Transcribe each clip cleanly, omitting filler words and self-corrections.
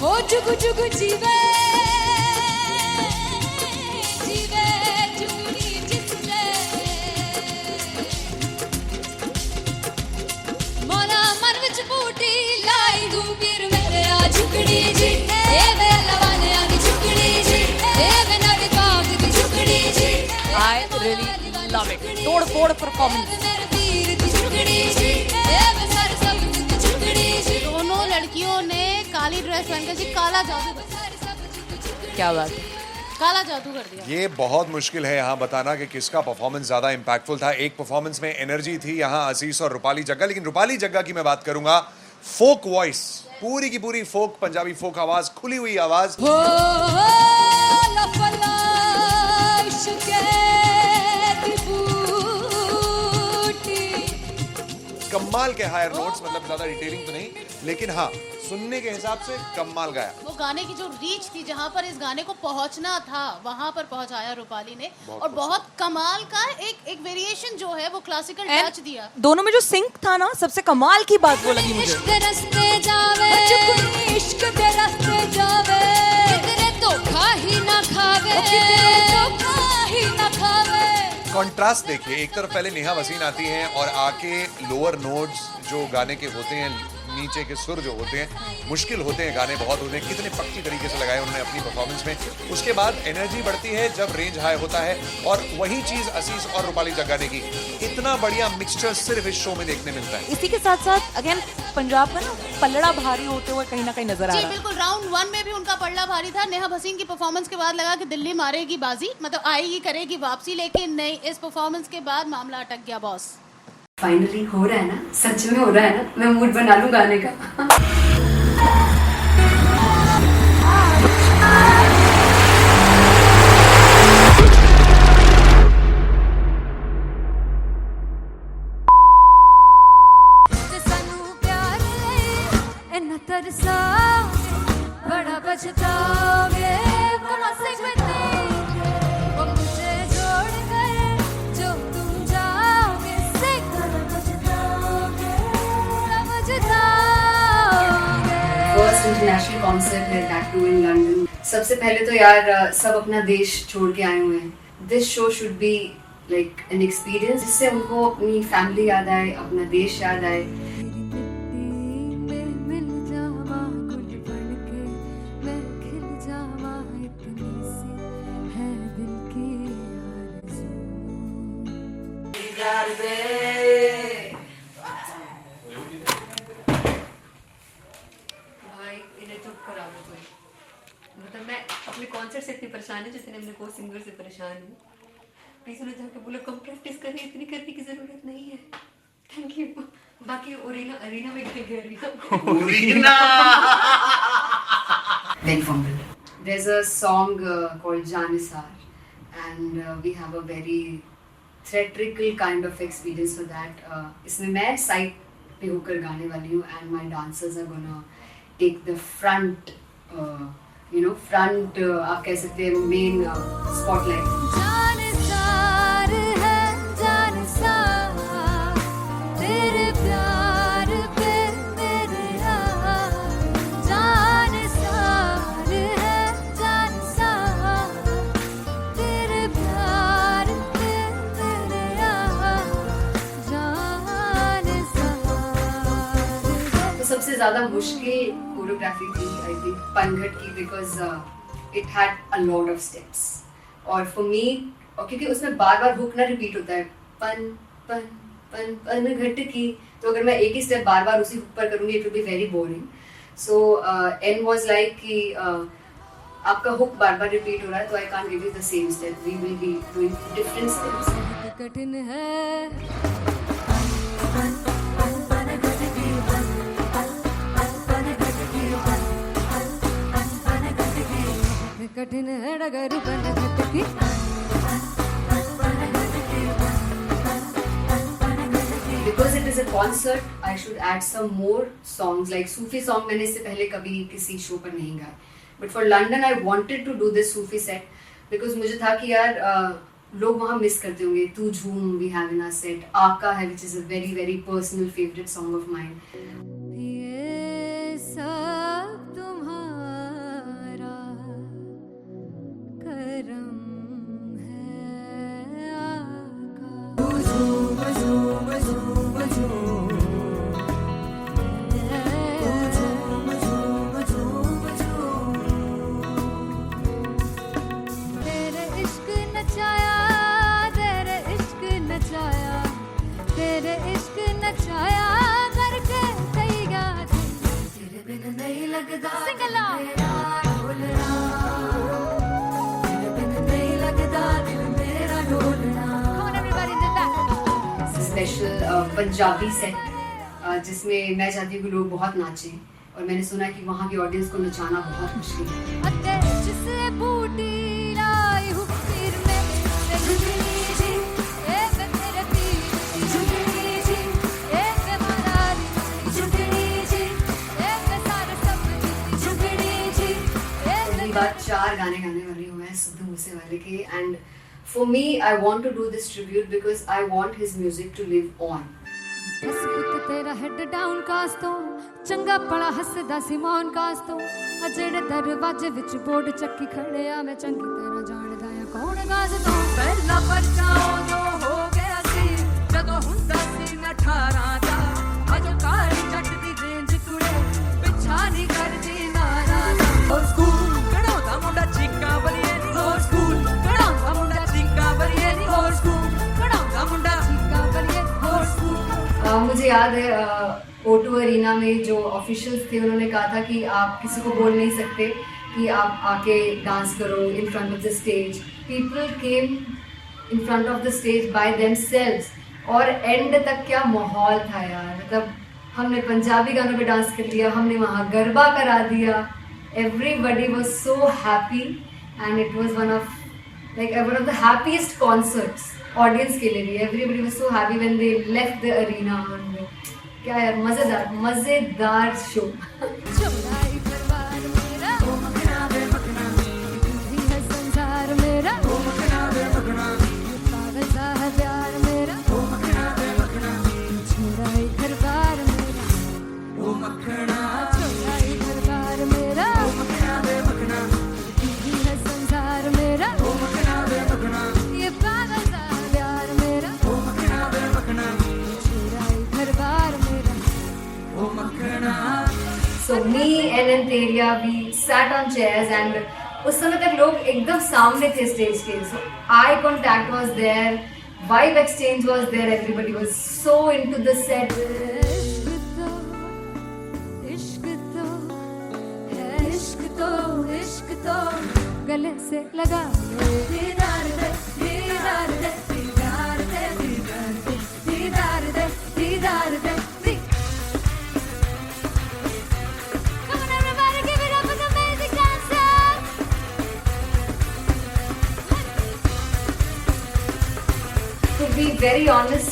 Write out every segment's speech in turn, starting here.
ओ जुगु जुगु जीवे जीवे जुगनी जिसले मोला मन विच बूटी लाई दूबीर मेरे आ झुकड़ी जी ए वे लवाने आ झुकड़ी जी ए वे नवी बाग दी झुकड़ी जी I really love it. तोड़ फोड़ परफॉर्मेंस। दोनों लड़कियों ने काली ड्रेस पहनकर जी काला जादू कर क्या बात है। काला जादू कर दिया। ये बहुत मुश्किल है यहाँ बताना कि किसका परफॉर्मेंस ज्यादा इम्पैक्टफुल था। एक परफॉर्मेंस में एनर्जी थी यहाँ असीस और रूपाली जग्गा, लेकिन रूपाली जग्गा की मैं बात करूंगा फोक वॉइस, पूरी की पूरी फोक, पंजाबी फोक आवाज, खुली हुई आवाज। कमाल के हायर नोट्स, मतलब ज्यादा डिटेलिंग तो नहीं, लेकिन हाँ सुनने के हिसाब से कमाल गाया। वो गाने की जो रीच थी, जहाँ पर इस गाने को पहुंचना था वहां पर पहुंचाया रूपाली ने, और बहुत कमाल का एक वेरिएशन जो है वो क्लासिकल टच दिया। दोनों में जो सिंक था ना, सबसे कमाल की बात वो लगी मुझे। इश्क दे रास्ते जावे इश्क दे रास्ते जावे कितने धोखा ही ना खावे धोखा ही ना खावे। कॉन्ट्रास्ट देखिए, एक तरफ पहले नेहा वसीन आती हैं और आके लोअर नोट्स जो गाने के होते हैं, नीचे के सुर जो होते हैं, मुश्किल होते हैं, गाने बहुत होते हैं, कितने पक्की तरीके से लगाए उन्होंने अपनी परफॉर्मेंस में। उसके बाद एनर्जी बढ़ती है जब रेंज हाई होता है, और वही चीज असीस और रूपाली जग्गा ने की। इतना बढ़िया मिक्सचर सिर्फ इस शो में देखने मिलता है। इसी के साथ साथ अगेन पंजाब का ना पलड़ा भारी होते हुए कहीं ना कहीं नजर आ जी रहा है। बिल्कुल, राउंड 1 में भी उनका पलड़ा भारी था। नेहा भसीन की परफॉर्मेंस के बाद लगा कि दिल्ली मारेगी बाजी, मतलब आएगी करेगी वापसी, लेकिन नहीं, इस परफॉर्मेंस के बाद मामला अटक गया बॉस। फाइनली हो रहा है ना, सच में हो रहा है ना, मैं मूड बना लूं गाने का। तरसा बड़ा बचताओगे बड़ा सकते वो मुझे छोड़ कर जो तुम जाओगे से बचताओगे फर्स्ट इंटरनेशनल कॉन्सर्ट है, दैट टू इन लंदन। सबसे पहले तो यार सब अपना देश छोड़ के आए हुए हैं। This show should be like an experience, जिससे उनको अपनी फैमिली याद आए, अपना देश याद आए। भाई इन्हें चुप करा दो कोई, मतलब मैं अपने कॉन्सर्ट से इतनी परेशान हूँ जितने अपने को सिंगर से परेशान हूँ। प्लीज उन्हें जाके बोलो कम प्रैक्टिस करें, इतनी करने की जरूरत नहीं है। Thank you. बाकी अरीना में गया Big fumble. There's a song called Janisar, and we have a very theatrical kind of experience for that. इसमें मैं साइड पे होकर गाने वाली हूँ, and my dancers are gonna take the front, front आप कह सकते हैं main spotlight. जानसार है जानसार तेरे प्यार पे मेरे जानसार है जानसार तेरे प्यार पे मेरे जानसार। तो सबसे ज़्यादा मुश्किल कोरियोग्राफी थी आई थिंक पनघट की, because it had a lot of steps, और फॉर मी, और क्योंकि उसमें बार बार हुक ना रिपीट होता है, पन पन पन पन घट की, तो अगर मैं एक ही स्टेप बार बार उसी हुक पर करूंगी it will be very boring. So an was like कि आपका हुक बार बार रिपीट हो रहा है, तो I can't give you the same step, we will be doing different steps. कठिन है कठिन है डगर बनघट की। Because it is a concert, I should add some more songs, like Sufi song मैंने इससे पहले कभी किसी शो पर नहीं गाया, but for London I wanted to do this Sufi set because मुझे था कि यार लोग वहाँ मिस करते होंगे। तू झूम we have in our set, आका है which is a very very personal favorite song of mine. ये सब तुम्हारा पंजाबी सेट जिसमें मैं चाहती हूँ कि लोग बहुत नाचें, और मैंने सुना है कि वहाँ की ऑडियंस को नचाना बहुत मुश्किल है। जिससे बूटी लाई हूँ फिर मैं झुकनी जी, एक तेरे पीर की झुकनी जी, एक मरारी की झुकनी जी, एक सारे सब की झुकनी जी, पहली बार 4 गाने गाने वाली हूँ मैं सिद्धू मूसेवाले के, and for me I want to do this tribute because I want his music to live on. बस पुत तेरा हेड डाउन कास तो चंगा पड़ा हसदा सिमोन कास तो अजड़े दरवाजे विच बोर्ड चक्की खड़े आ मैं चंगी तरह जानदा आ कौन गाज तो पहला पर्चा उदों हो गया सी जदों हुंदा सी मैं 18 दा अजो काली जट दी रेंज कुड़े पिछा नहीं करदी नाराज़ और स्कूल कढ़ाउंदा मुंडा चीका बलिए नी और स्कूल कढ़ाउंदा मुंडा चीका बलिए नी और स्कूल कढ़ाउंदा मुंडा चीका बलिए और स्कूल। मुझे याद है O2 अरीना में जो ऑफिशियल्स थे उन्होंने कहा था कि आप किसी को बोल नहीं सकते कि आप आके डांस करो in front of the stage. People came in front of the stage by themselves, और एंड तक क्या माहौल था यार, मतलब हमने पंजाबी गानों पे डांस कर लिया, हमने वहाँ गरबा करा दिया, everybody was so happy and it was one of the happiest concerts audience के लिए भी। Everybody was so happy when they left the arena. क्या यार, मजेदार शो। चौराई परिवार मेरा ओ मखना वे मखना ही है संसार मेरा ओ मखना वे मखना पागल सा है प्यार मेरा ओ मखना वे मखना चौराई परिवार मेरा ओ मखना चौराई परिवार मेरा ओ मखना वे मखना ही है संसार मेरा ओ मखना वे मखना ये पागल सा है प्यार मेरा ओ मखना वे मखना चौराई परिवार मेरा। ओ मखना। So me and Anteria, we sat on chairs and उस समय तक लोग एकदम सामने थे स्टेज के, so eye contact was there, vibe exchange was there, everybody was so into the set. इश्क तो है इश्क तो गले से लगा दीदार दे दीदार दे दीदार दे दीदार दे दीदार दे दीदार दे। Come on everybody, give it up for the amazing dancers. To be very honest,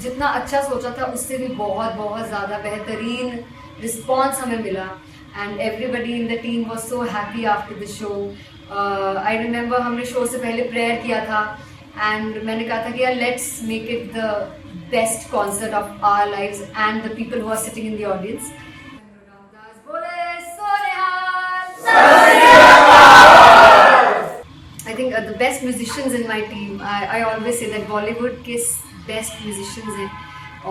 जितना अच्छा सोचा था उससे भी बहुत ज़्यादा बेहतरीन रिस्पॉन्स हमें मिला, and everybody in the team was so happy after the show. I remember हमने शो से पहले प्रेयर किया था, एंड मैंने कहा था कि यार let's make it the best concert of our lives and the people who are sitting in the audience. I think the best musicians in my team, I always say that Bollywood के best musicians हैं,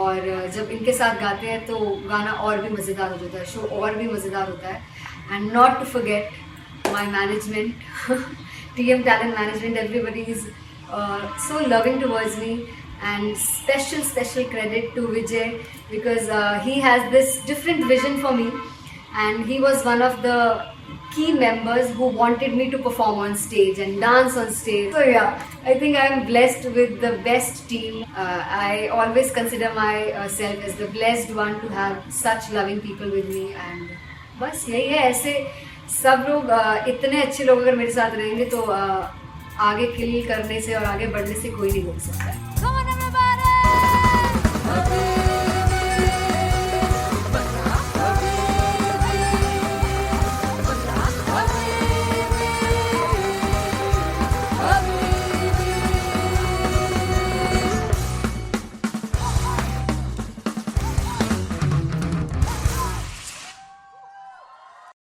और जब इनके साथ गाते हैं तो गाना और भी मज़ेदार हो जाता है, शो और भी मज़ेदार होता है। And not to forget my management, TM Talent Management, everybody is so loving towards me, and special credit to Vijay because he has this different vision for me, and he was one of the key members who wanted me to perform on stage and dance on stage. So yeah, I think I am blessed with the best team. I always consider myself as the blessed one to have such loving people with me, and बस यही है। ऐसे सब लोग इतने अच्छे लोग अगर मेरे साथ रहेंगे तो आगे किल करने से और आगे बढ़ने से कोई नहीं रोक सकता। Come on everybody.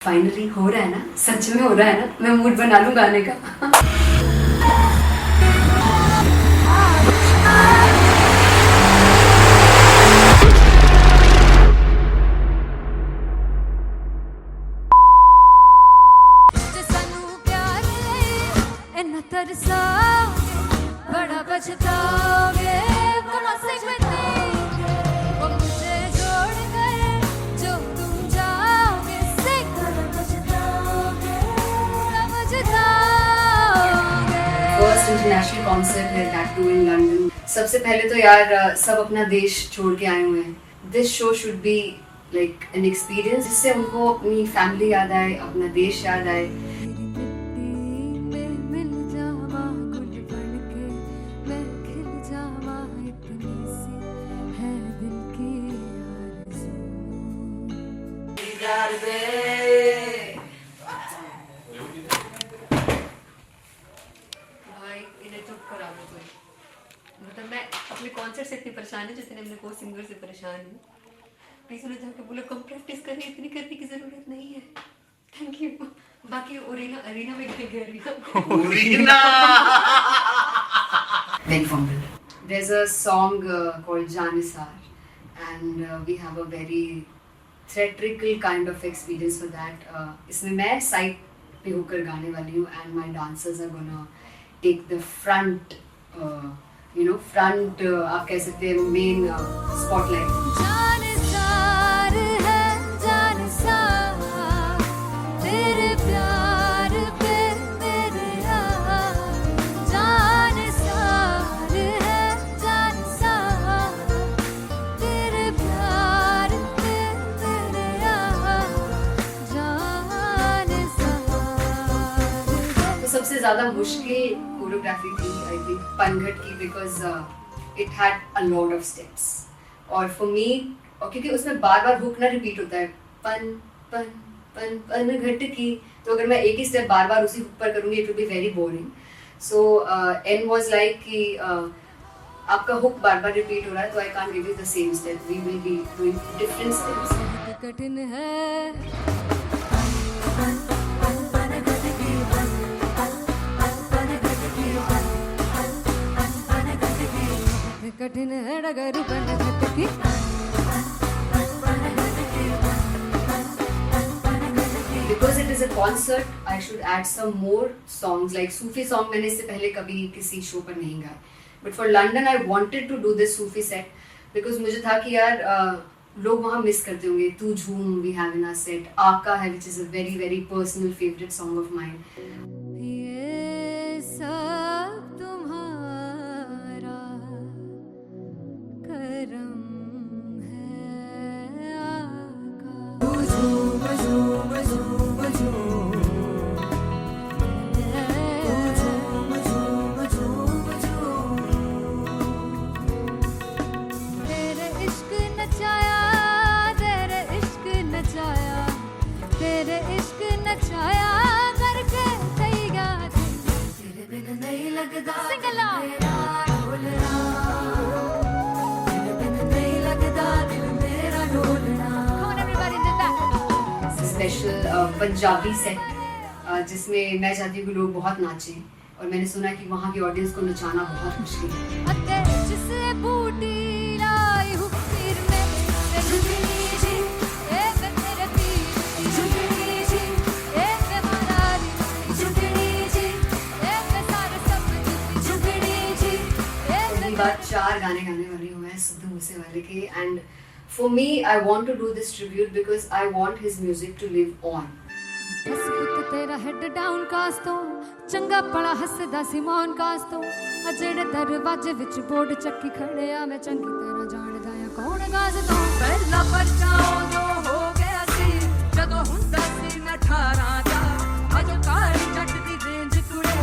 फाइनली हो रहा है ना, सच में हो रहा है ना, मैं मूड बना लूं गाने का। तरसा बड़ा पछताओगे वो मुझे छोड़ गए जो तुम जाओगे First international concert like that too in London. सबसे पहले तो यार सब अपना देश छोड़ के आए हुए हैं. This show should be like an experience जिससे उनको अपनी फैमिली याद आए, अपना देश याद आए. भाई इन्हें चुप करा दो कोई. मतलब मैं अपने कॉन्सर्ट से इतनी परेशान हूँ जितने अपने को सिंगर से परेशान हूँ. प्लीज उन्हें जाके बोलो कम प्रैक्टिस करनी, इतनी करने की जरूरत नहीं है. Thank you. बाकी अरीना में गए arena very fumble. There's a song called Janisar and we have a very theatrical kind of experience for that. इसमें मैं साइड पे होकर गाने वाली हूँ and my dancers are gonna take the front, front आप कह सकते हैं main spotlight. जानसार है जानसार तेरे प्यार पे मेरे यार. जानसार है जानसार तेरे प्यार पे मेरे यार. जानसार तो सबसे ज़्यादा मुश्किल कोरियोग्राफी थी आई थिंक पनघट की because it had a lot of steps. और फॉर मी क्योंकि उसमें बार बार हुक ना रिपीट होता है पन पन पन पन घट की, तो अगर मैं एक ही स्टेप बार बार उसी हुक पर करूँगी it will be very boring. So an was like कि आपका हुक बार बार रिपीट हो रहा है तो I can't give you the same step, we will be doing different steps. कठिन है कठिन है डगर पनघट की. Because it is a concert, I should add some more songs like Sufi song. मैंने इससे पहले कभी किसी शो पर नहीं गाया. But for London, I wanted to do this Sufi set because मुझे था कि यार लोग वहाँ मिस करते होंगे. तू झूम we have in our set. आका है which is a very very personal favorite song of mine. ये सब तुम्हारा करम है आका. तेरे इश्क नचाया तेरे इश्क नचाया तेरे इश्क नचाया करके थैया तेरे बिन नहीं लगदा सिंगला ढोलना तेरे बिन नहीं लगदा दिल मेरा ढोलना. Come on everybody do that. Special Punjabi set जिसमें मैं चाहती हूँ कि लोग बहुत नाचें और मैंने सुना कि वहाँ की ऑडियंस को नचाना बहुत मुश्किल है. अते जिसे बूटी लाई हूँ फिर मैं झुकनी जी ए मैं तेरे पीर झुकनी जी ए मैं मनाली झुकनी जी ए मैं सारे सब झुकनी जी ए पहली बार 4 गाने गाने वाली हूँ मैं सिद्धू मूसेवाले के. And for me I want to do this tribute because I want his music to live on. बस पुत तेरा हेड डाउन कास तो चंगा पड़ा हसदा सिमोन कास तो अजड़े दरवाजे विच बोर्ड चक्की खड़े आ मैं चंगी तेरा जानदा या कौन गाज तो. ਪਹਿਲਾ ਪਰਚਾ ਉਦੋਂ ਹੋ ਗਿਆ ਸੀ ਜਦੋਂ ਹੁੰਦਾ ਸੀ ਮੈਂ 18 ਦਾ ਅਜੋ ਕਾਲੀ ਜੱਟ ਦੀ ਰੇਂਜ ਕੁੜੇ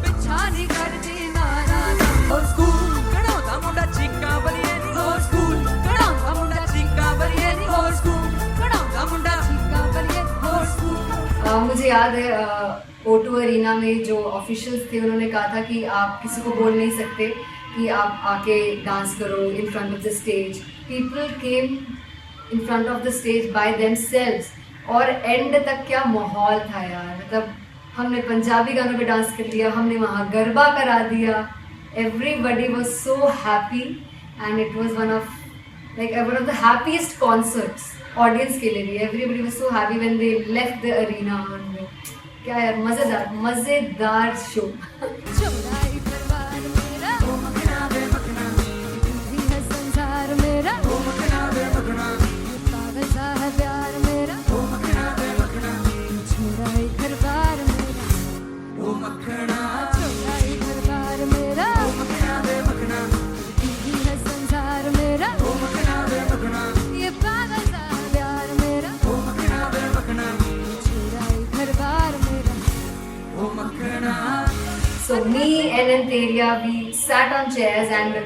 ਪਿੱਛਾ ਨਹੀਂ ਕਰਦੀ ਨਾਰਾ ਦਾ ਹੋਰ ਸਕੂਲ ਕਢਾਉਂਦਾ ਮੁੰਡਾ ਚੀਕਾਂ ਬਲੀਏ ਨੀ ਹੋਰ ਸਕੂਲ ਕਢਾਉਂਦਾ ਮੁੰਡਾ ਚੀਕਾਂ ਬਲੀਏ ਨੀ ਹੋਰ ਸਕੂਲ ਕਢਾਉਂਦਾ ਮੁੰਡਾ ਚੀਕਾਂ ਬਲੀਏ ਹੋਰ ਸਕੂਲ. मुझे याद है O2 अरीना में जो ऑफिशियल्स थे उन्होंने कहा था कि आप किसी को बोल नहीं सकते कि आप आके डांस करो in front of the stage. People came in front of the stage by themselves और एंड तक क्या माहौल था यार. मतलब हमने पंजाबी गानों पे डांस कर लिया, हमने वहाँ गरबा करा दिया. Everybody was so happy and it was one of the happiest concerts audience के लिए भी. Everybody was so happy when they left the arena. क्या यार मजेदार शो. चौड़ाई परिवार मेरा ओ मखना बे मखना भी है संसार मेरा ओ मखना बे मखना पागल सा है प्यार मेरा ओ मखना बे मखना चौड़ाई परिवार मेरा ओ मखना चौड़ाई परिवार मेरा ओ मखना बे मखना me and Teria, we sat on chairs and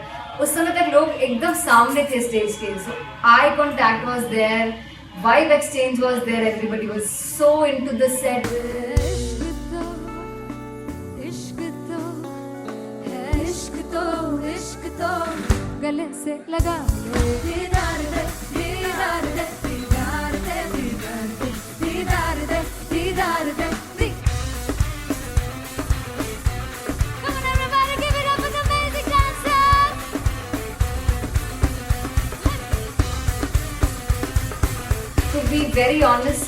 उस समय तक लोग एकदम सामने थे स्टेज के. So eye contact was there, vibe exchange was there, everybody was so into the set. इश्क तो है, इश्क तो इश्क तो गले से लगा ले. दीदार दे, दीदार दे, दीदार दे, दीदार दे, दीदार दे, दीदार दे. Come on everybody, give it up for the amazing dancers. To be very honest,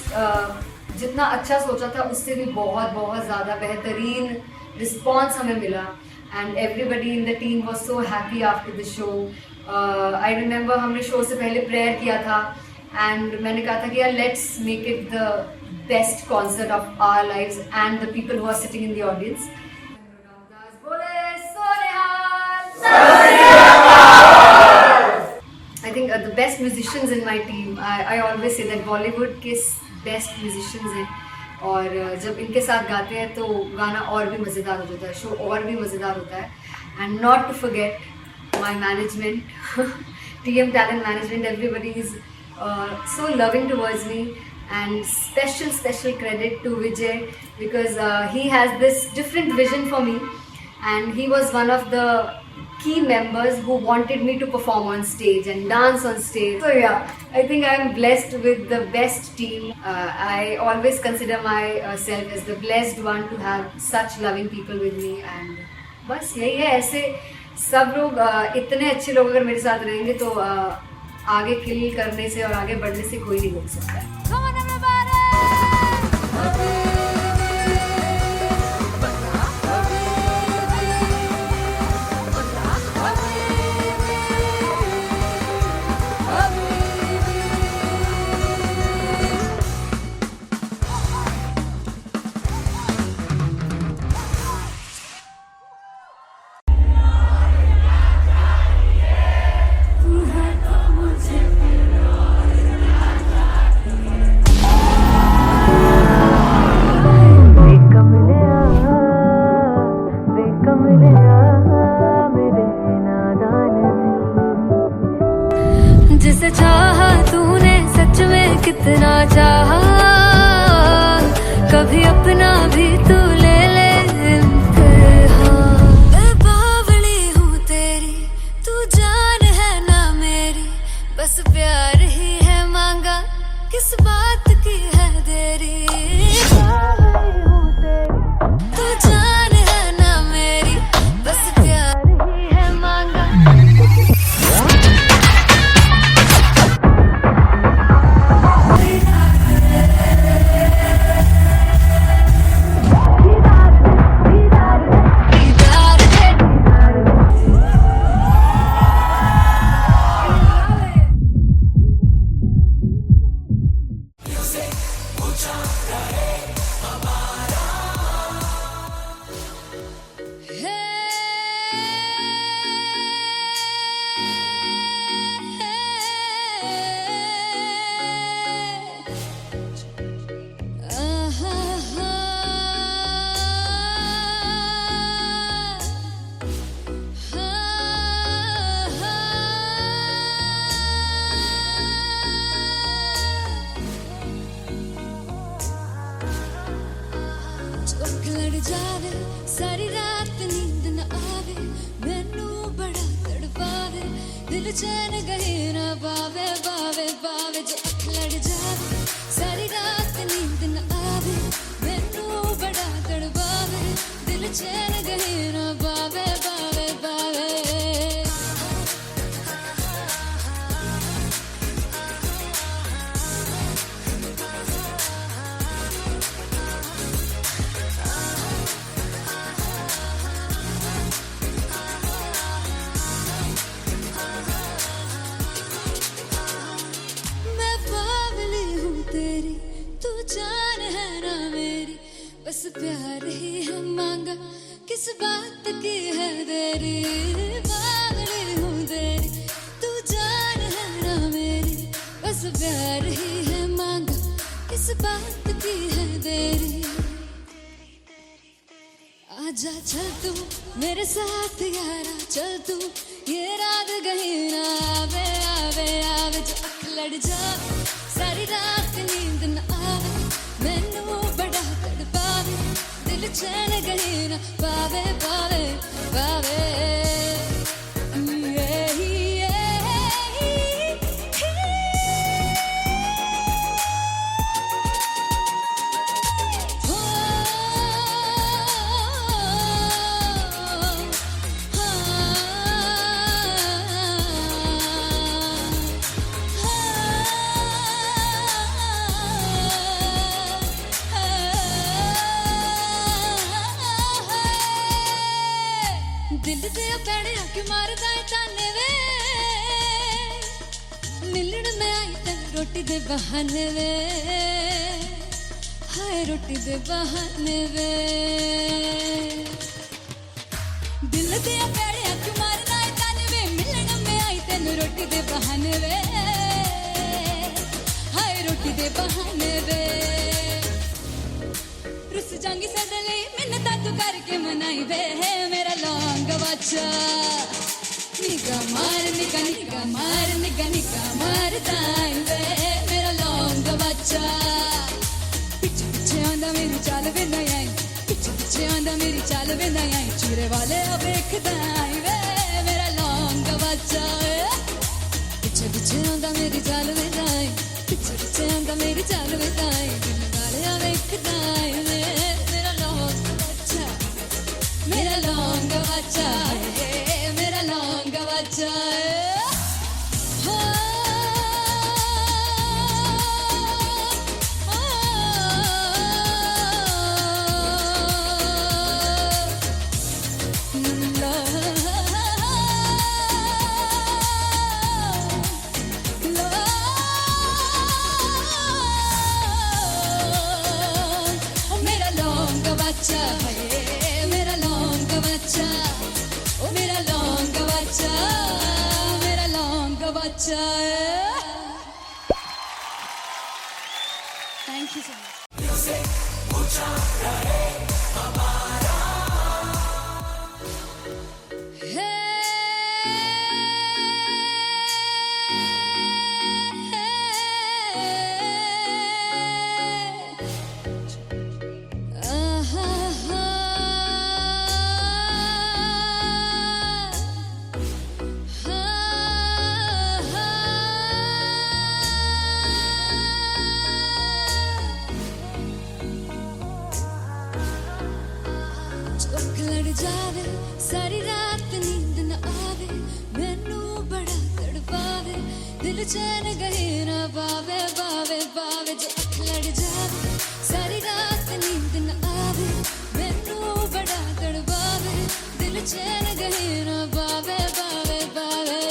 जितना अच्छा सोचा था उससे भी बहुत बहुत ज़्यादा बेहतरीन रिस्पॉन्स हमें मिला. And everybody in the team was so happy after the show. I remember हमने शो से पहले प्रेयर किया था एंड मैंने कहा था कि यार let's make it the best concert of our lives and the people who are sitting in the audience. I think the best musicians in my team, I always say that Bollywood के best musicians हैं और जब इनके साथ गाते हैं तो गाना और भी मज़ेदार हो जाता है, शो और भी मज़ेदार होता है. And not to forget my management, TM Talent Management, everybody is so loving towards me. And special credit to Vijay because he has this different vision for me and he was one of the key members who wanted me to perform on stage and dance on stage. So yeah, I think I am blessed with the best team. I always consider myself as the blessed one to have such loving people with me and बस यही है. ऐसे सब लोग इतने अच्छे लोग अगर मेरे साथ रहेंगे तो आगे किल करने से और आगे बढ़ने से कोई नहीं रोक सकता है. Come on everybody. जिसे चाहा तूने सच में कितना चाहा, कभी अपना भी तू ले ले इम्तिहान. मैं बावली हूँ तेरी, तू जान है ना मेरी, बस प्यार ही है मांगा, किस बात की है देरी. बावली हूँ तेरी, तू जान है ना मेरी, बस प्यार ही है मांगा. जावे सारी रात नींद न आवे, मैनू बड़ा तड़पावे, दिल चैन गहे ना पावे, पावे पावे. जो अख लड़ जावे सारी रात नींद न आवे, मैनू बड़ा तड़पावे, दिल चैन गहे ना पावे, पावे पावे. बस प्यार ही है मांगा, किस बात की है देरी. बावली हूँ तेरी, तू जान है ना मेरी, बस प्यार ही है मांगा, किस बात की है देरी. आजा चल तू मेरे साथ यारा चल तू ये रात कहीं ना आवे आवे आवे जो अख लड़ जावे सारी रात नींद न आवे मैनू बड़ा तड़पावे दिल चैन कहीं ना पावे पावे पावे दिल दे पैड़े आके मारदा है ताने वे मिलन में आई तन रोटी दे बहाने वे हाय रोटी दे बहाने वे दिल दे पैड़े आके मारदा है ताने वे मिलन में आई तन रोटी दे बहाने वे हाय रोटी दे बहाने वे रुस जांगी सदले मिन्नता तू करके मनाई वे मेरा लौंग बच्चा निगा मार निगा निगा मार निगा निगा मार ताई वे मेरा लौंग बच्चा पीछे पीछे आंदा मेरी चाल वे नहीं आई पीछे पीछे आंदा मेरी चाल वे नहीं आई चूरे वाले अब देखदा आई वे मेरा लौंग बच्चा पीछे पीछे आंदा मेरी चाल वे नहीं आई पीछे पीछे आंदा मेरी चाल वे नहीं आई दिल वाले अब देखदा आई वे मेरा लौंग बच्चा मेरा लौंग बच्चा है मेरा लौंग बच्चा मेरा लौंग बच्चा है मेरा लौंग बच्चा ओ मेरा लौंग बच्चा मेरा लौंग बच्चा थैंक यू सो चौक लड़ जावे सारी रात नींद न आवे मैनू बड़ा तड़पावे दिल चैन गहे ना पावे पावे पावे जो अख लड़ जावे सारी रात नींद न आवे मैनू बड़ा तड़पावे दिल चैन गहे ना पावे पावे पावे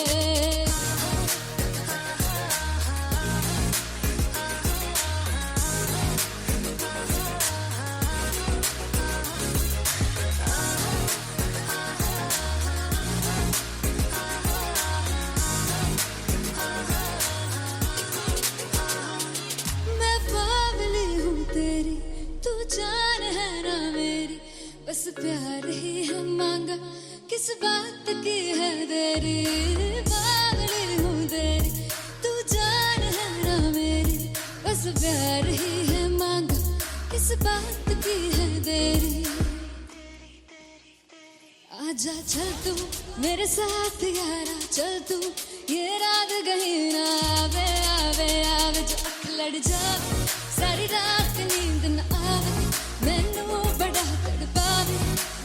मैं बावली हूँ तेरी तू जान है ना मेरी बस प्यार ही है मांगा किस बात की है देरी बावली हूँ तेरी तू जान है ना मेरी बस प्यार ही है मांगा किस बात की है देरी आजा चल तू मेरे साथ यारा चल तू ये रात कहीं ना आवे आवे आवे जो अख लड़ जावे सारी रात नींद न आवे मैनू बड़ा तड़पावे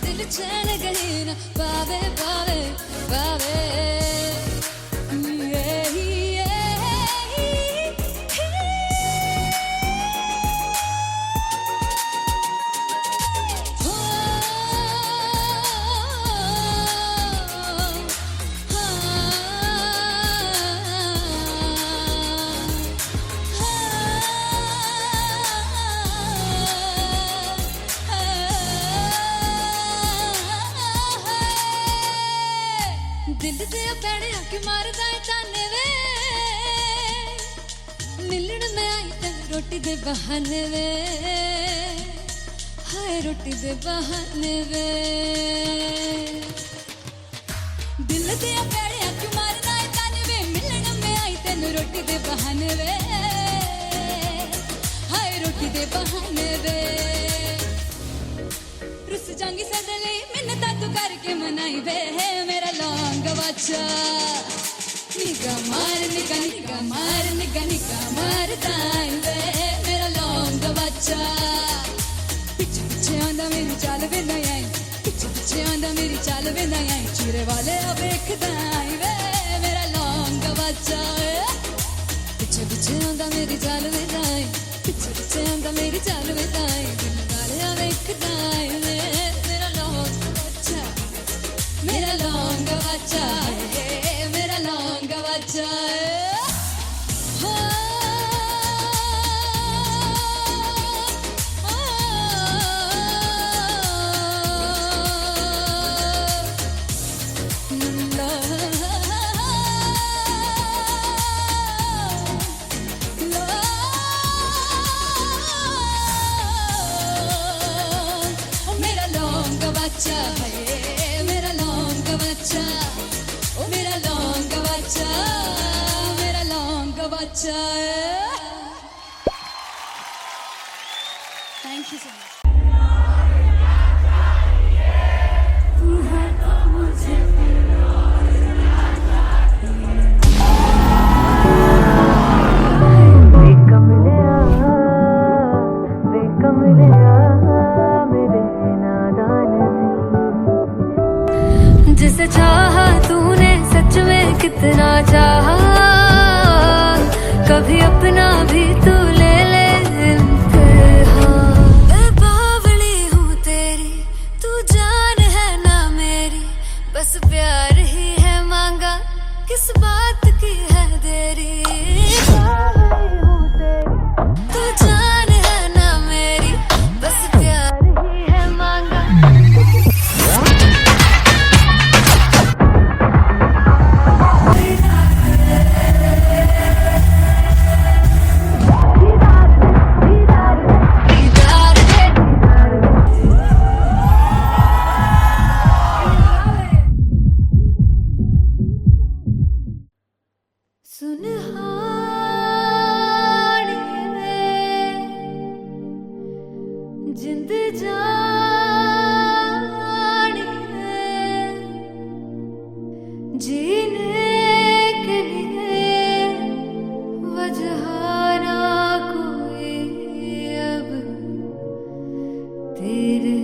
दिल चैन कहीं ना पावे पावे पावे दिल दे पैड़े आके मारदा है ताने वे मिलन में आई तन रोटी दे बहाने वे हाय रोटी दे बहाने वे दिल दिया प्यारे क्यों मारना है ताने वे मिलन में आई तेन रोटी दे बहाने वे हाय रोटी दे बहाने वे रुस जांगी सदले मिन्नता तू करके मनाई वे है मेरा लौंग वाचा निगा मार दाई वे मेरा लौंग वाचा पिछे पिछे आंदा मेरी चाल वे नहीं आई पिछे पिछे आंदा मेरी चाल वे नहीं आई चूरे वाले अब एक दाई वे मेरा लौंग वाचा पिछे पिछे आंदा मेरी चाल वे नहीं पिछे पिछे आंदा मेरी चाल वे नहीं दिल वाले अब एक दाई वे मेरा लौंग वाचा मेरा लौंग वाचा मेरा लौंग वाचा मेरा लौंग बच्चा है मेरा लौंग बच्चा ओ मेरा लौंग बच्चा मेरा लौंग बच्चा थैंक यू सो मच जिसे चाहा तूने सच में कितना चाहा कभी अपना भी तू ले ले इम्तिहान मैं बावली हूँ तेरी तू जान है ना मेरी बस प्यार ही है मांगा किस बात की है देरी बावली हूँ तेरी तू जान है ना मेरी बस प्यार ही है मांगा जिंद जानी है जीने के लिए वजह ना कोई अब तेरे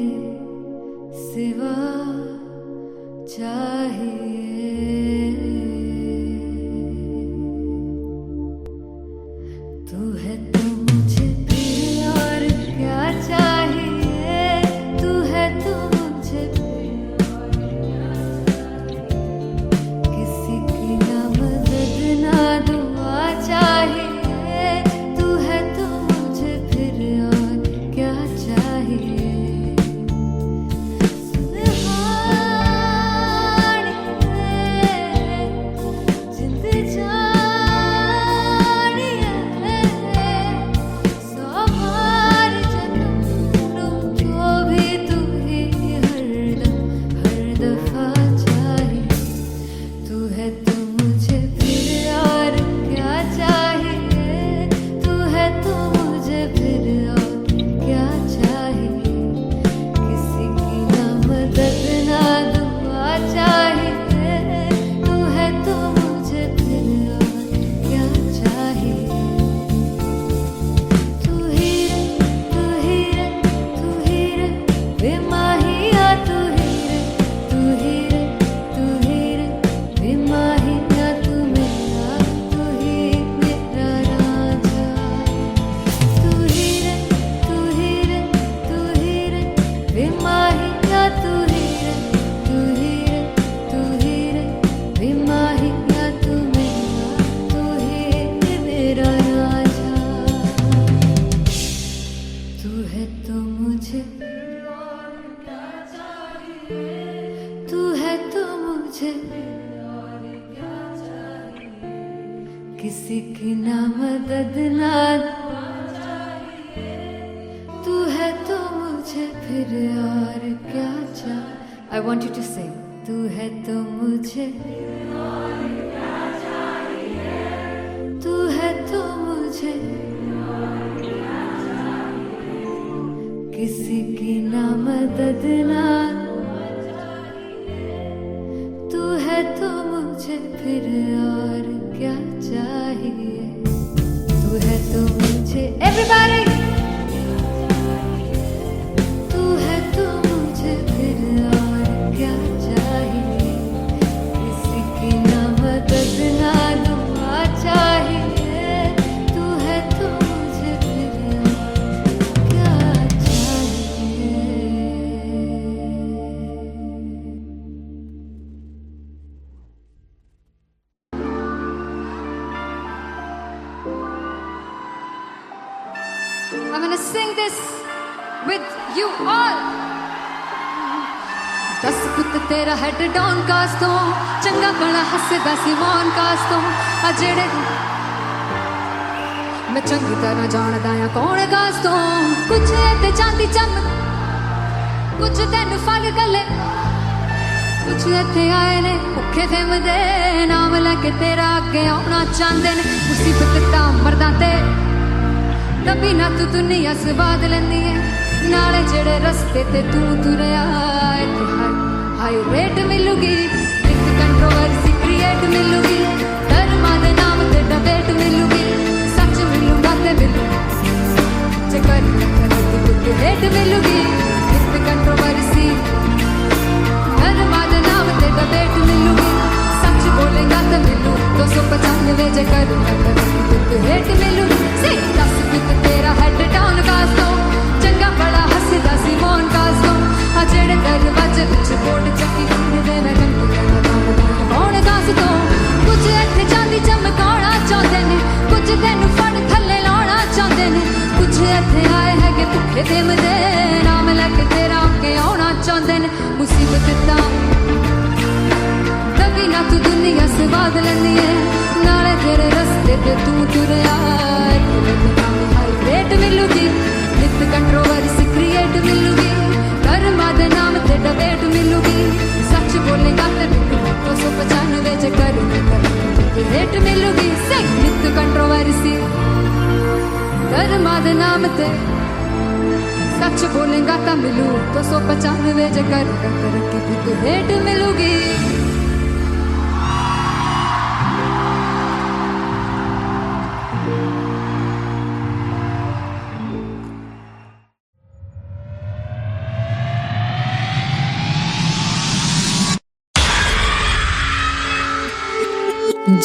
सिवा चाहिए तू है तो मुझे फिर और क्या चाहिए तू है तो मुझे फिर और क्या चाहिए किसी की ना मदद ना दुआ चाहिए तू है तो मुझे फिर और क्या चाहिए सुनहानी है जिंद जानी है सौ बार जन्म लूं तो भी तू ही हरदम हर दफा चाहिए तू है तो मुझे फिर और क्या चाहिए तू है तो मुझे फिर और क्या चाहिए किसी की ना मदद ना दुआ चाहिए तू है तो मुझे फिर और क्या चाहिए तू ही रे तू ही रे तू ही रे बेमाहिया तू ही रे तू ही रे तू ही रे बेमाहिया तू मेरा राजा तू ही रे तू ही रे तू ही रे बेमाहिया तू ही रे तू ही रे तू ही रे बेमाहिया तू ही मेरा राजा तू है तो मुझे तू है तो मुझे किसी की ना मदद ना तू है तो मुझे फिर और क्या चाह आई वॉन्ट यू टू से तू है तो मुझे तू है तो मुझे किसी की ना मदद ना तू है तो मुझे फिर और क्या चाहिए तू है तो मुझे एवरीबॉडी तू है तो मुझे फिर और क्या चाहिए किसी की ना मदद ना दुआ चाहिए तू है तो मुझे फिर और क्या चाहिए I'm gonna sing this with you all. दस पुत तेरा हेड डाउन कास तो चंगा बड़ा हसदा सिमोन कास तो आ जेड़े मैं चंगी तरह जानदा आ कौन कास तो कुछ ते चांदी चम कुछ तेन फल गले कुछ इत्थे आए ने भुखे फिमदे नाम लैके तेरा अगे आउणा चाहंदे ने मुसीबत तां मरदा ते तभी ना तू दुनिया स्वाद लेंदी है नाले जेड़े रस्ते ते तू तुरया इत्थे हाई रेट मिलूगी एक कंट्रोवर्सी क्रिएट मिलूगी धर्मा दे नाम ते डिबेट मिलूगी सच मिलूगा ते मिलू जे कर तू रेट मिलूगी एक कंट्रोवर्सी धर्मा दे नाम ते डिबेट मिलूगी सच बोलेगा ते मिलू 295 जे कर तू रेट मिलूगी से दस कुत तेरा हेड डाउन कास तो चंगा बड़ा हसदा सिमोन कास तो आ जेड़े दरवाजे विच बोर्ड चक्की दे मैं घंटी कौन कास तो कुछ इत्थे चांदी चमकाउणा चाहंदे ने कुछ तेनू फड़ थल्ले लाउणा चाहंदे ने कुछ इत्थे आए हैगे भुखे फिमदे नाम लैके तेरा अगे आउणा चाहंदे ने मुसीबत तां तभी ना तू दुनिया स्वाद लेंदी है नाले तेरे रस्ते ते तू तुरया रेट मिलूगी नित कंट्रोवर्सी क्रिएट मिलूगी कर्मा दे नाम ते डिबेट मिलूगी सच बोलेगा ते मिलू 295 जे कर रेट मिलूगी से नित कंट्रोवर्सी कर्मा दे नाम ते सच बोलेगा ता मिलू 295 जे कर रेट मिलूगी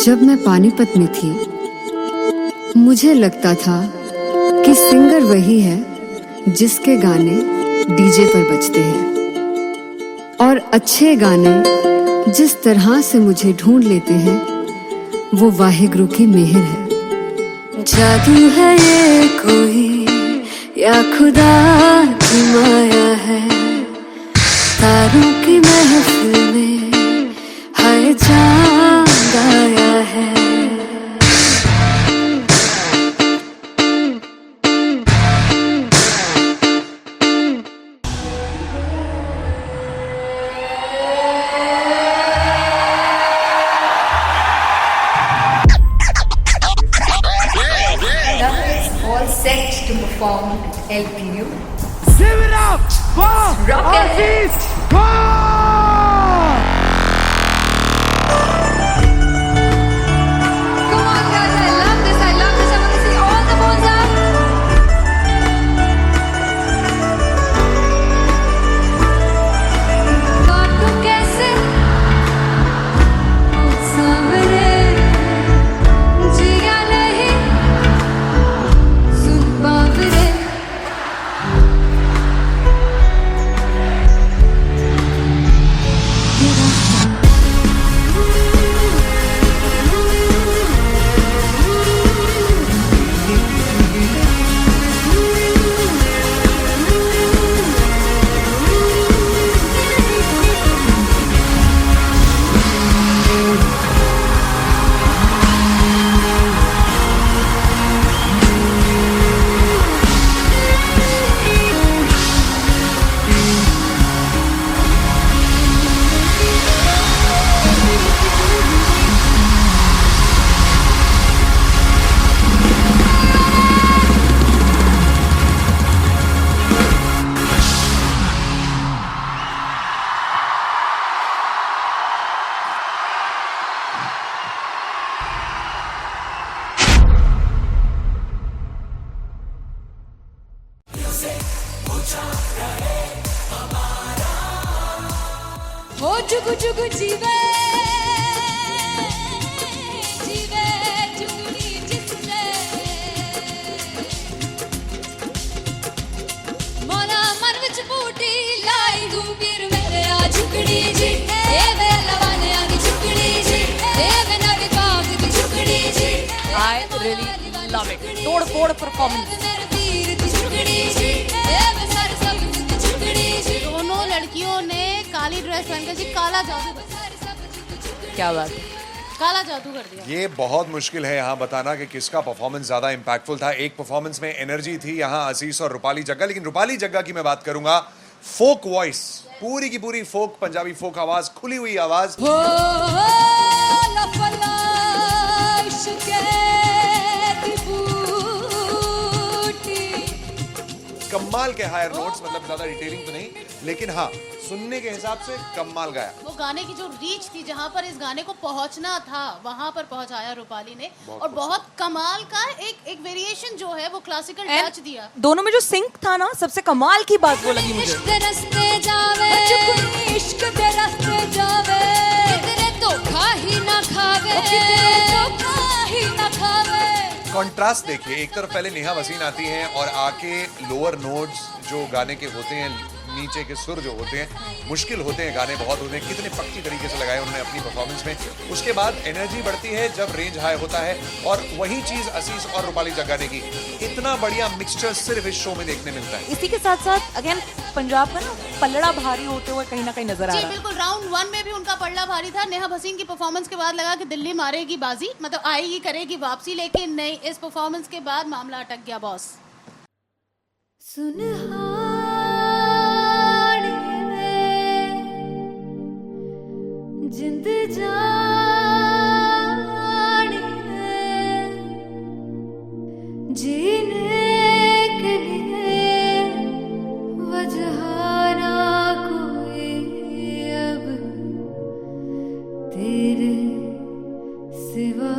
जब मैं पानीपत में थी मुझे लगता था कि सिंगर वही है जिसके गाने डीजे पर बजते हैं और अच्छे गाने जिस तरह से मुझे ढूंढ लेते हैं वो वाहिगुरु की मेहर है जादू है ये कोई या खुदा की माया है तारों की महफिल में हाय चांद आया है all set to perform LPU. Give it up for Aziz Khan! Come on guys, I love this, I love this. I want to see all the balls up. काटू कैसे सामने जिया नहीं सुन बाबरे जुगु जुगु जीवे जीवे जुगनी जिसने मोला मन विच बूटी लाई गुबीर मेरे आ झुकड़ी जी ए वे लवाने आ झुकड़ी जी ए वे नवी बाग दी झुकड़ी जी आई रियली लव इट. तोड़ फोड़ परफॉर्मेंस. मेरे वीर दी झुकड़ी जी ए वे सर सब दी झुकड़ी जी दोनों लड़कियों ने काली ड्रेस पहनकर जी काला जादू क्या बात है. काला जादू कर दिया. ये बहुत मुश्किल है यहाँ बताना कि किसका परफॉर्मेंस ज्यादा इंपैक्टफुल था. एक परफॉर्मेंस में एनर्जी थी यहाँ असीस और रूपाली जग्गा, लेकिन रूपाली जग्गा की मैं बात करूंगा. फोक वॉइस, पूरी की पूरी फोक, पंजाबी फोक आवाज, खुली हुई आवाज. हो लफला इश्क़े दी बूटी कमाल के हायर नोट्स, मतलब ज्यादा डिटेलिंग तो नहीं, लेकिन हाँ सुनने के हिसाब से कमाल गाया. वो गाने की जो रीच थी, जहाँ पर इस गाने को पहुंचना था वहां पर पहुंचाया रूपाली ने. और बहुत कमाल का एक वेरिएशन जो है वो क्लासिकल टच दिया. दोनों में जो सिंक था ना, सबसे कमाल की बात वो लगी मुझे. इश्क दे रस्ते जावे चुकनी इश्क दे रस्ते जावे कितने धोखा ही ना खावे कितने धोखा ही ना खावे. कॉन्ट्रास्ट देखिए, एक तरफ पहले नेहा वसीन आती हैं और आके लोअर नोट्स जो गाने के होते हैं, नीचे के सुर जो होते हैं, मुश्किल होते हैं, गाने बहुत होते हैं, कितने पक्की तरीके से लगाए उन्होंने अपनी परफॉर्मेंस में. उसके बाद एनर्जी बढ़ती है जब रेंज हाई होता है, और वही चीज असीस और रूपाली जग्गा ने की. इतना बढ़िया मिक्सचर सिर्फ इस शो में देखने मिलता है. इसी के साथ साथ अगेन पंजाब का ना पलड़ा भारी होते हुए कहीं ना कहीं नजर आ जी रहा है. बिल्कुल. राउंड 1 में भी उनका पल्ला भारी था. नेहा भसीन की परफॉर्मेंस के बाद लगा कि दिल्ली मारेगी बाजी, मतलब आएगी करेगी वापसी, लेकिन नहीं, इस परफॉर्मेंस के बाद मामला अटक गया बॉस. सुनहानी जिंद जानी जीने के लिए वजह ना कोई अब तेरे सिवा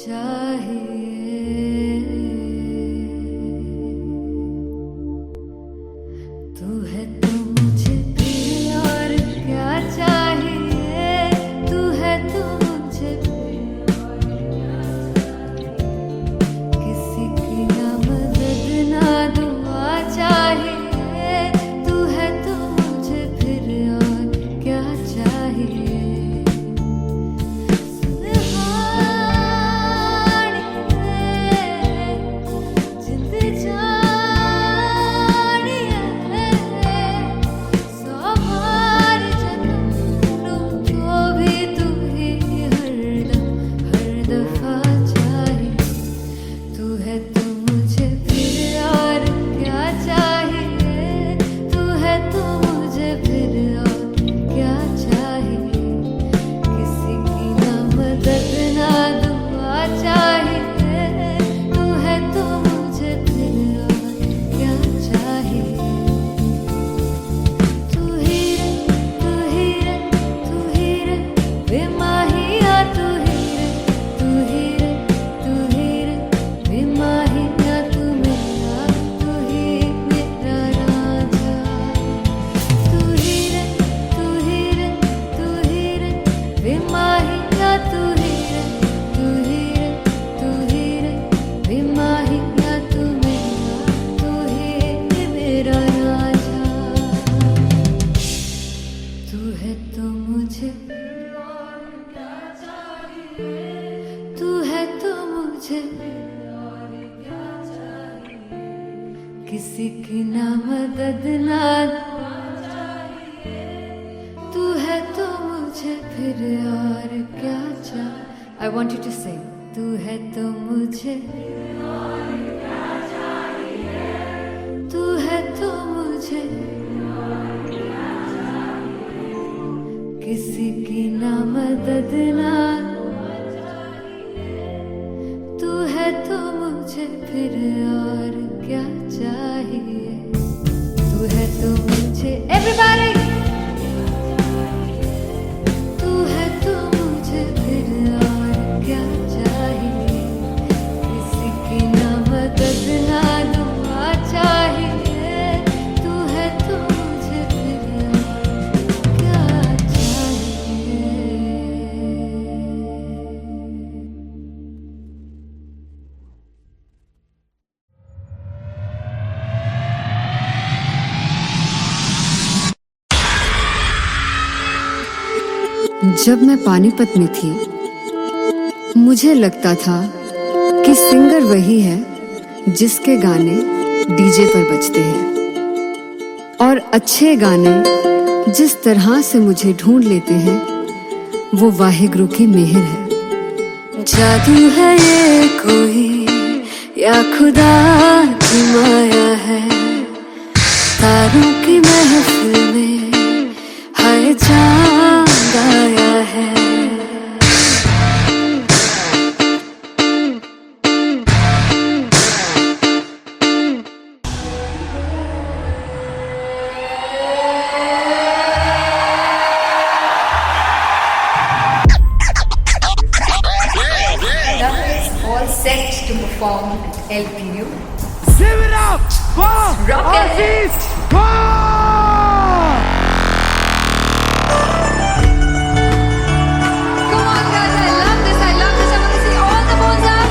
चाहिए. तू है तो मुझे फिर और क्या चाहिए. तू है तो मुझे फिर और क्या चाहिए. किसी की ना मदद ना दुआ चाहिए. तू है तो मुझे फिर और क्या चाहिए. सुनहानी जिंद जानिए सौ बार जन्म लूं तो भी तू ही हरदम हर दफा चाहिए. तू है तो मुझे फिर और क्या चाहिए. तू है तो मुझे फिर और क्या चाहिए. किसी की ना मदद ना दुआ चाहिए. तू है तो मुझे फिर और क्या चाहिए. तू ही रे तू ही रे तू ही रे बेमाहिया. तू ही रे तू ही रे तू ही रे बेमाहिया. तू मेरा तू ही मेरा राजा. तू ही रे तू ही रे तू ही रे बेमाहिया. तू ही रे तू ही रे तू ही रे बेमाहिया. तू मेरा तू ही मेरा राजा. तू है तो मुझे तू है तो मुझे किसी की ना मदद ना तू है तो मुझे फिर और क्या चाहिए. I want you to sing. तू है तो मुझे तू है तो मुझे किसी की ना मदद ना तू है तो मुझे फिर और क्या चाहिए. तू है तो मुझे everybody. तू है तो मुझे फिर और क्या चाहिए. किसी की ना मदद ना दुआ चाहिए. तू है तो मुझे फिर और क्या जब मैं पानीपत में थी मुझे लगता था कि सिंगर वही है जिसके गाने डीजे पर बजते हैं और अच्छे गाने जिस तरह से मुझे ढूंढ लेते हैं वो वाहिगुरु की मेहर है। जादू है ये कोई या खुदा की माया है, तारों की महफिल में हाय चांद आया है। All set to perform at LPU. Give it up for Rocket. Aziz Khan! Come on, guys, I love this. I love this. I want to see all the balls up.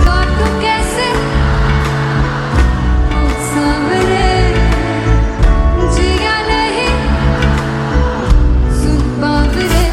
काटूं कैसे सामने जिया नहीं सुन पावरे।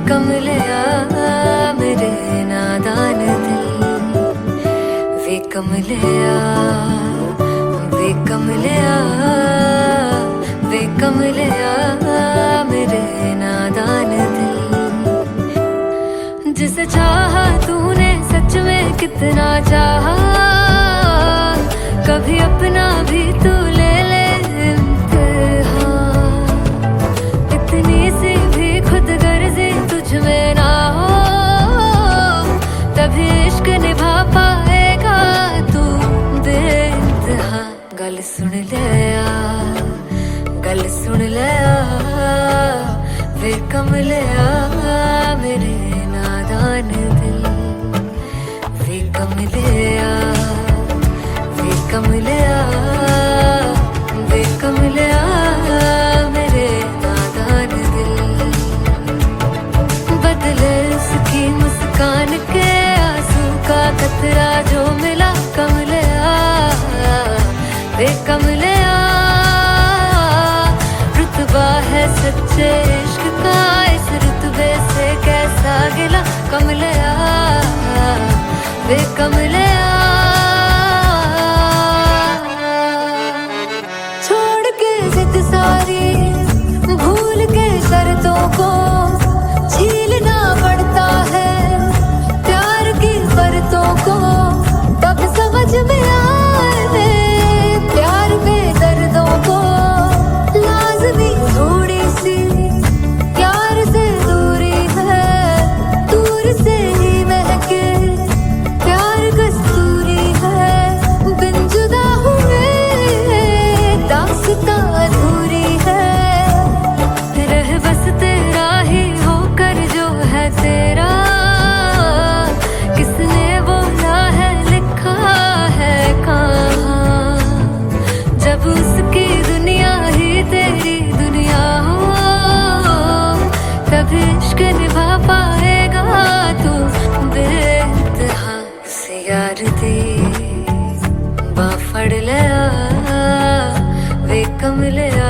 कमलिया मेरे नादान दिल वे कमलिया वे कमलिया वे कमलिया मेरे नादान दिल जिसे चाहा तूने सच में कितना चाहा कभी अपना भी तू ले ले इम्तिहान इतनी सी भी खुद गर्जी तुझ में ना हो तभी इश्क निभा पाएगा तू बेइंतहा गल सुन ले वे कमलिया मेरे नादान दिल वे कमलिया वे कमलिया वे कमलिया मेरे नादान दिल बदले उसकी मुस्कान के आंसू का कतरा जो मिला कमलिया वे कमलिया रुतबा है सच्चे इश्क का इस रुतबे से कैसा गिला कमलिया वे कमलिया छोड़ के जिद सारी भूल के शर्तों को झीलना पड़ता है प्यार की शर्तों को तब समझ में आए प्यार में दर्दों को लाज़मी थोड़ी सी प्यार से दूरी है दूर से ही महके प्यार कस्तूरी है बिन जुदा हुए दास्तां अधूरी है रह बस तेरा ही होकर जो है तेरा किसने बोला है लिखा है कहाँ जब उसकी दुनिया ही तेरी दुनिया हो तभी इश्क निभा पाएगा तू बेइंतहा से यार दी बांह फड़ लिया वे कमलिया